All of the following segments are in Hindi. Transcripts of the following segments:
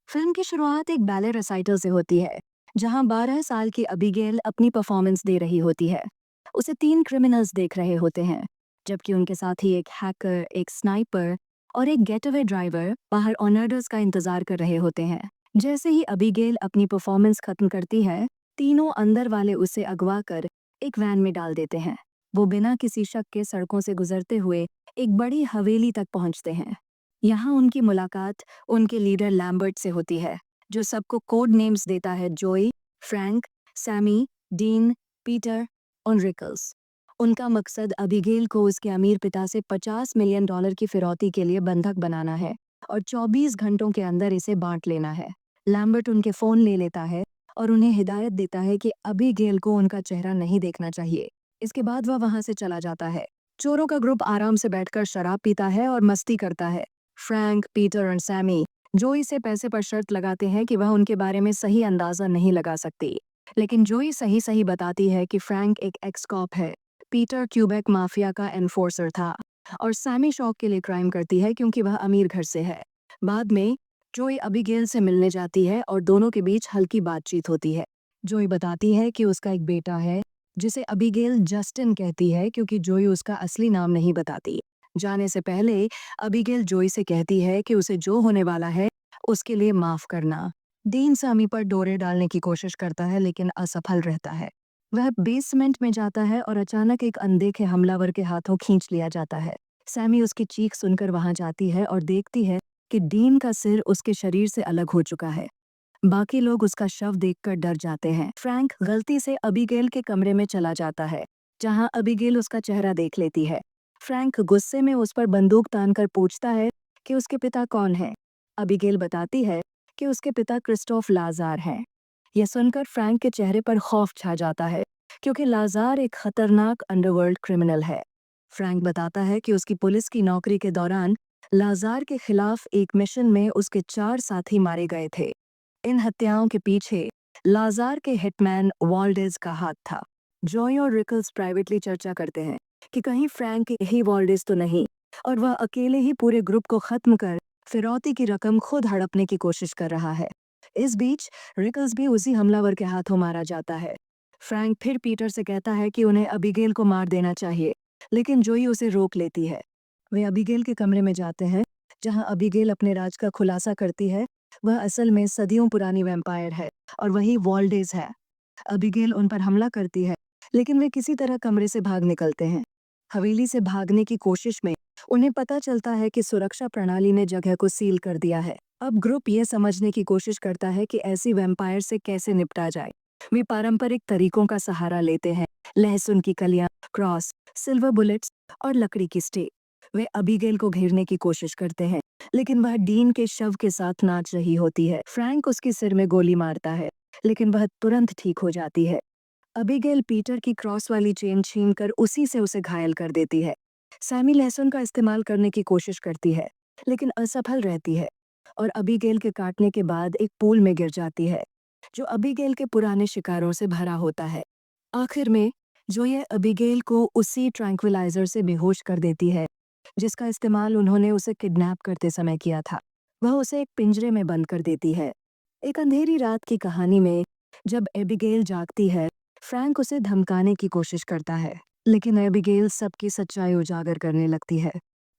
फिल्म की शुरुआत एक बैले रिसाइटल से होती है, जहां 12 साल की अबीगेल अपनी परफॉर्मेंस दे रही होती है। उसे 3 क्रिमिनल्स देख रहे होते हैं, जबकि उनके साथ ही एक हैकर, एक स्नाइपर और एक गेटअवे ड्राइवर बाहर ऑनर्डर्स का इंतजार कर रहे होते हैं। जैसे ही अबीगेल अपनी परफॉर्मेंस खत्म करती है, तीनों अंदर वाले उसे अगवा कर एक वैन में डाल देते हैं। वो बिना किसी शक के सड़कों से गुजरते हुए एक बड़ी हवेली तक पहुंचते हैं। यहाँ उनकी मुलाकात उनके लीडर लैम्बर्ट से होती है, जो सबको कोड नेम्स देता है: जोई, फ्रैंक, सैमी, डीन, पीटर और रिकल्स। उनका मकसद अबीगेल को उसके अमीर पिता से $50 मिलियन की फिरौती के लिए बंधक बनाना है और 24 घंटों के अंदर इसे बांट लेना है। लैम्बर्ट उनके फोन ले लेता है और उन्हें हिदायत देता है कि अबीगेल को उनका चेहरा नहीं देखना चाहिए। इसके बाद वह वहां से चला जाता है। चोरों का ग्रुप आराम से बैठकर शराब पीता है और मस्ती करता है। फ्रैंक, पीटर और सैमी जोई से पैसे पर शर्त लगाते हैं कि वह उनके बारे में सही अंदाजा नहीं लगा सकती, लेकिन जोई सही सही बताती है कि फ्रैंक एक एक्स कॉप है, पीटर क्यूबेक माफिया का एनफोर्सर था और सैमी शौक के लिए क्राइम करती है क्योंकि वह अमीर घर से है। बाद में जोई अबीगेल से मिलने जाती है और दोनों के बीच हल्की बातचीत होती है। जोई बताती है कि उसका एक बेटा है, जिसे अबीगेल जस्टिन कहती है क्योंकि जोई उसका असली नाम नहीं बताती। जाने से पहले अबीगेल जोई से कहती है कि उसे जो होने वाला है उसके लिए माफ करना। डीन सामी पर डोरे डालने की कोशिश करता है लेकिन असफल रहता है। वह बेसमेंट में जाता है और अचानक एक अनदेखे हमलावर के हाथों खींच लिया जाता है। सैमी उसकी चीख सुनकर वहां जाती है और देखती है कि डीन का सिर उसके शरीर से अलग हो चुका है। बाकी लोग उसका शव देखकर डर जाते हैं। फ्रैंक गलती से अबीगेल के कमरे में चला जाता है, जहां अबीगेल उसका चेहरा देख लेती है। फ्रैंक गुस्से में उस पर बंदूक तानकर पूछता है कि उसके पिता कौन है। अबीगेल बताती है कि उसके पिता क्रिस्टोफ लाजार हैं। यह सुनकर फ्रैंक के चेहरे पर खौफ छा जाता है, क्योंकि लाजार एक खतरनाक अंडरवर्ल्ड क्रिमिनल है। फ्रैंक बताता है कि उसकी पुलिस की नौकरी के दौरान लाजार के खिलाफ एक मिशन में उसके 4 साथी मारे गए थे। इन हत्याओं के पीछे लाजार के हिटमैन वाल्डेज का हाथ था। जॉय और रिकल्स प्राइवेटली चर्चा करते हैं कि कहीं फ्रैंक यही वाल्डेज तो नहीं, और वह अकेले ही पूरे ग्रुप को खत्म कर फिरौती की रकम खुद हड़पने की कोशिश कर रहा है। इस बीच रिकल्स भी उसी हमलावर के हाथों मारा जाता है। फ्रैंक फिर पीटर से कहता है कि उन्हें अबीगेल को मार देना चाहिए, लेकिन जोई उसे रोक लेती है। वे अबीगेल के कमरे में जाते हैं, जहां अबीगेल अपने राज का खुलासा करती है। वह असल में सदियों पुरानी वैम्पायर है और वही वॉल्डेज है। अबीगेल उन पर हमला करती है, लेकिन वे किसी तरह कमरे से भाग निकलते हैं। हवेली से भागने की कोशिश में उन्हें पता चलता है कि सुरक्षा प्रणाली ने जगह को सील कर दिया है। अब ग्रुप ये समझने की कोशिश करता है कि ऐसी वैम्पायर से कैसे निपटा जाए। वे पारंपरिक तरीकों का सहारा लेते हैं: लहसुन की कलियां, क्रॉस, सिल्वर बुलेट्स और लकड़ी की स्टेक। वे अबीगेल को घेरने की कोशिश करते हैं, लेकिन वह डीन के शव के साथ नाच रही होती है। फ्रैंक उसके सिर में गोली मारता है, लेकिन वह तुरंत ठीक हो जाती है। अबीगेल पीटर की क्रॉस वाली चेन छीनकर उसी से उसे घायल कर देती है। सैमी लहसुन का इस्तेमाल करने की कोशिश करती है, लेकिन असफल रहती है और अबीगेल के काटने के बाद एक पूल में गिर जाती है, जो अबीगेल के पुराने शिकारों से भरा होता है। आखिर में जो यह अबीगेल को उसी ट्रैंक्विलाइजर से बेहोश कर देती है, जिसका इस्तेमाल उन्होंने उसे किडनैप करते समय किया था। वह उसे एक पिंजरे में बंद कर देती है। एक अंधेरी रात की कहानी में जब एबिगेल जागती है, फ्रैंक उसे धमकाने की कोशिश करता है, लेकिन एबिगेल सबकी सच्चाई उजागर करने लगती है।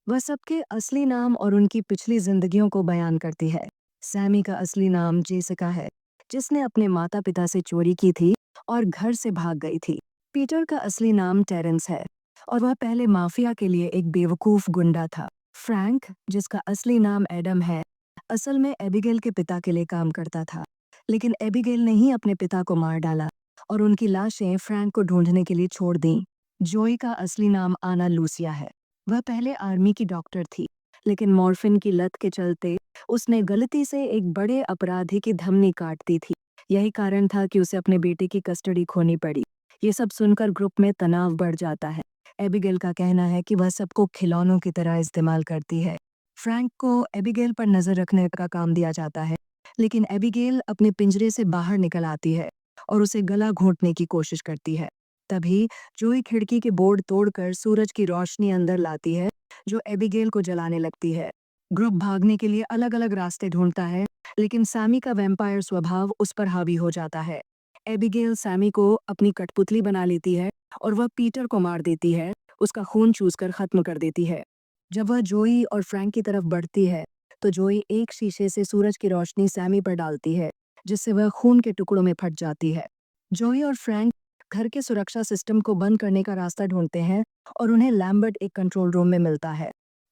वह सबके असली नाम और उनकी पिछली जिंदगियों को बयान करती है। सैमी का असली नाम जेसिका है, जिसने अपने माता पिता से चोरी की थी और घर से भाग गई थी। पीटर का असली नाम टेरेंस है और वह पहले माफिया के लिए एक बेवकूफ गुंडा था। फ्रैंक, जिसका असली नाम एडम है, असल में एबिगेल के पिता के लिए काम करता था, लेकिन एबिगेल ने ही अपने पिता को मार डाला और उनकी लाशें फ्रैंक को ढूंढने के लिए छोड़ दीं। जोई का असली नाम आना लूसिया है। वह पहले आर्मी की डॉक्टर थी, लेकिन मॉर्फिन की लत के चलते उसने गलती से एक बड़े अपराधी की धमनी काट दी थी। यही कारण था कि उसे अपने बेटे की कस्टडी खोनी पड़ी। ये सब सुनकर ग्रुप में तनाव बढ़ जाता है। एबिगेल का कहना है कि वह सबको खिलौनों की तरह इस्तेमाल करती है। फ्रैंक को एबिगेल पर नजर रखने का काम दिया जाता है, लेकिन एबिगेल अपने पिंजरे से बाहर निकल आती है और उसे गला घोंटने की कोशिश करती है। तभी जोई खिड़की के बोर्ड तोड़कर सूरज की रोशनी अंदर लाती है, जो एबिगेल को जलाने लगती है। ग्रुप भागने के लिए अलग अलग रास्ते ढूंढता है, लेकिन सैमी का वैम्पायर स्वभाव उस पर हावी हो जाता है। एबिगेल सैमी को अपनी कठपुतली बना लेती है और वह पीटर को मार देती है, उसका खून चूसकर खत्म कर देती है। जब वह जोई और फ्रैंक की तरफ बढ़ती है, तो जोई एक शीशे से सूरज की रोशनी सैमी पर डालती है, जिससे वह खून के टुकड़ों में फट जाती है। जोई और फ्रैंक घर के सुरक्षा सिस्टम को बंद करने का रास्ता ढूंढते हैं और उन्हें लैम्बर्ट एक कंट्रोल रूम में मिलता है।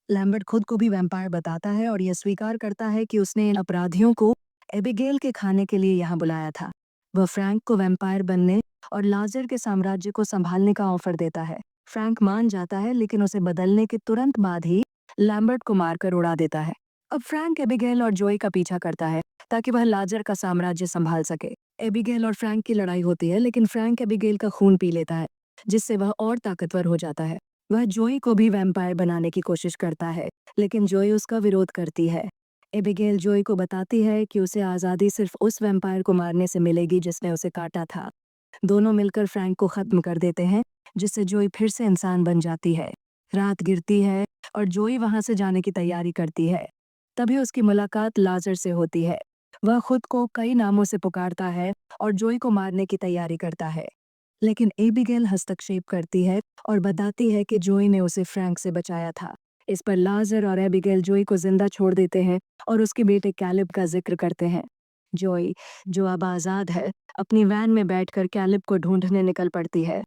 लैम्बर्ट खुद को भी वैम्पायर बताता है और यह स्वीकार करता है कि उसने इन अपराधियों को एबिगेल के खाने के लिए यहाँ बुलाया था। वह फ्रैंक को वैम्पायर बनने और लाजर के साम्राज्य को संभालने का ऑफर देता है। फ्रैंक मान जाता है, लेकिन उसे बदलने के तुरंत बाद ही लैम्बर्ट को मारकर उड़ा देता है। अब फ्रैंक एबिगेल और जोई का पीछा करता है ताकि वह लाजर का साम्राज्य संभाल सके। एबिगेल और फ्रैंक की लड़ाई होती है, लेकिन फ्रैंक एबिगेल का खून पी लेता है, जिससे वह और ताकतवर हो जाता है। वह जोई को भी वैम्पायर बनाने की कोशिश करता है, लेकिन जोई उसका विरोध करती है। एबिगेल जोई को बताती है कि उसे आज़ादी सिर्फ उस वैम्पायर को मारने से मिलेगी जिसने उसे काटा था। दोनों मिलकर फ्रैंक को खत्म कर देते हैं, जिससे जोई फिर से इंसान बन जाती है। रात गिरती है और जोई वहां से जाने की तैयारी करती है। तभी उसकी मुलाकात लाजर से होती है। वह खुद को कई नामों से पुकारता है और जोई को मारने की तैयारी करता है, लेकिन एबिगेल हस्तक्षेप करती है और बताती है कि जोई ने उसे फ्रैंक से बचाया था। इस पर लाजर और एबिगेल जोई को जिंदा छोड़ देते हैं और उसके बेटे कैलिब का जिक्र करते हैं। जोई, जो अब आज़ाद है, अपनी वैन में बैठकर कैलिब को ढूंढने निकल पड़ती है।